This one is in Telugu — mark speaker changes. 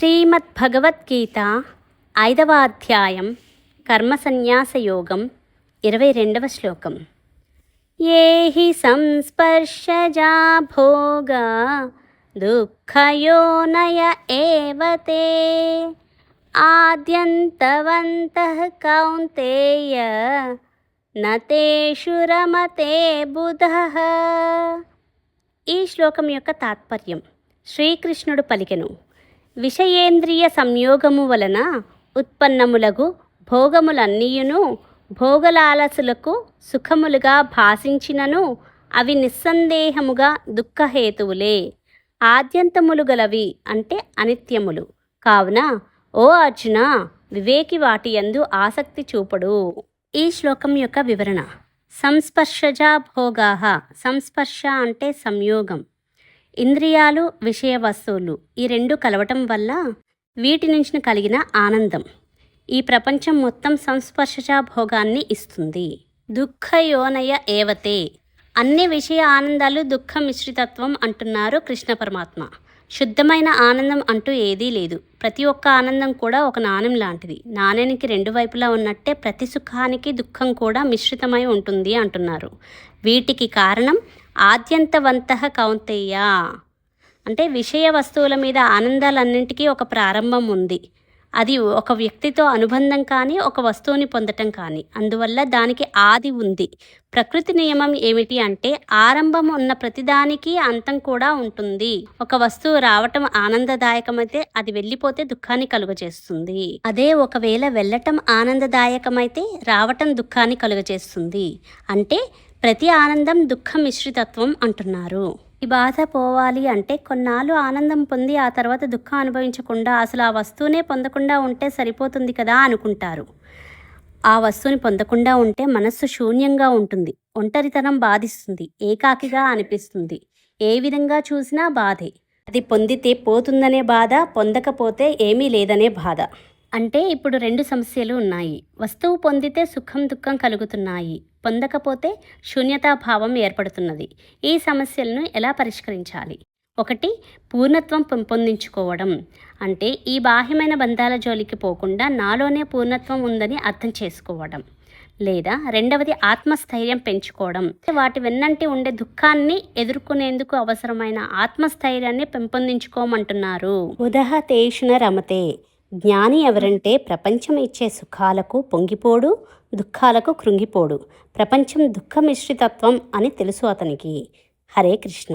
Speaker 1: శ్రీమద్భగవద్గీత 5వ అధ్యాయం కర్మసన్యాసయోగం 22వ శ్లోకం. ఏ హి సంస్పర్శజా భోగా దుఃఖయోనయ ఏవ తే ఆద్యంతవంతః కౌంతేయ న తేషు రమతే బుధః. ఈ శ్లోకం యొక్క తాత్పర్యం. శ్రీకృష్ణుడు పలికెను, విషయేంద్రియ సంయోగము వలన ఉత్పన్నములగు భోగములన్నీయును భోగలాలసులకు సుఖములుగా భాషించినను అవి నిస్సందేహముగా దుఃఖహేతువులే. ఆద్యంతములు గలవి అంటే అనిత్యములు. కావున ఓ అర్జున, వివేకి వాటి యందు ఆసక్తి చూపడు. ఈ శ్లోకం యొక్క వివరణ. సంస్పర్శజా భోగాః. సంస్పర్శ అంటే సంయోగం. ఇంద్రియాలు, విషయ వస్తువులు ఈ రెండు కలవటం వల్ల వీటి నుంచి కలిగిన ఆనందం. ఈ ప్రపంచం మొత్తం సంస్పర్శజా భోగాన్ని ఇస్తుంది. దుఃఖయోనయ ఏవతే. అన్ని విషయ ఆనందాలు దుఃఖ మిశ్రితత్వం అంటున్నారు కృష్ణ పరమాత్మ. శుద్ధమైన ఆనందం అంటూ ఏదీ లేదు. ప్రతి ఒక్క ఆనందం కూడా ఒక నాణెం లాంటిది. నాణ్యానికి రెండు వైపులా ఉన్నట్టే ప్రతి సుఖానికి దుఃఖం కూడా మిశ్రితమై ఉంటుంది అంటున్నారు. వీటికి కారణం ఆద్యంతవంతః కౌంతేయ అంటే విషయ వస్తువుల మీద ఆనందాలన్నింటికీ ఒక ప్రారంభం ఉంది. అది ఒక వ్యక్తితో అనుబంధం కానీ ఒక వస్తువుని పొందటం కానీ. అందువల్ల దానికి ఆది ఉంది. ప్రకృతి నియమం ఏమిటి అంటే ఆరంభం ఉన్న ప్రతిదానికి అంతం కూడా ఉంటుంది. ఒక వస్తువు రావటం ఆనందదాయకమైతే అది వెళ్ళిపోతే దుఃఖాన్ని కలుగజేస్తుంది. అదే ఒకవేళ వెళ్ళటం ఆనందదాయకమైతే రావటం దుఃఖాన్ని కలుగజేస్తుంది. అంటే ప్రతి ఆనందం దుఃఖ మిశ్రితత్వం అంటున్నారు. ఈ బాధ పోవాలి అంటే కొన్నాళ్ళు ఆనందం పొంది ఆ తర్వాత దుఃఖం అనుభవించకుండా అసలు ఆ వస్తువునే పొందకుండా ఉంటే సరిపోతుంది కదా అనుకుంటారు. ఆ వస్తువుని పొందకుండా ఉంటే మనస్సు శూన్యంగా ఉంటుంది. ఒంటరితనం బాధిస్తుంది. ఏకాకిగా అనిపిస్తుంది. ఏ విధంగా చూసినా బాధే. అది పొందితే పోతుందనే బాధ, పొందకపోతే ఏమీ లేదనే బాధ. అంటే ఇప్పుడు రెండు సమస్యలు ఉన్నాయి. వస్తువు పొందితే సుఖం దుఃఖం కలుగుతున్నాయి. పొందకపోతే శూన్యతాభావం ఏర్పడుతున్నది. ఈ సమస్యలను ఎలా పరిష్కరించాలి? ఒకటి, పూర్ణత్వం పెంపొందించుకోవడం. అంటే ఈ బాహ్యమైన బంధాల జోలికి పోకుండా నాలోనే పూర్ణత్వం ఉందని అర్థం చేసుకోవడం. లేదా రెండవది, ఆత్మస్థైర్యం పెంచుకోవడం. వాటి వెన్నంటి ఉండే దుఃఖాన్ని ఎదుర్కొనేందుకు అవసరమైన ఆత్మస్థైర్యాన్ని పెంపొందించుకోమంటున్నారు. ఉదహ తేషున రమతే. జ్ఞాని ఎవరంటే ప్రపంచం ఇచ్చే సుఖాలకు పొంగిపోడు, దుఃఖాలకు కృంగిపోడు. ప్రపంచం దుఃఖ మిశ్రితత్వం అని తెలుసు అతనికి. హరే కృష్ణ.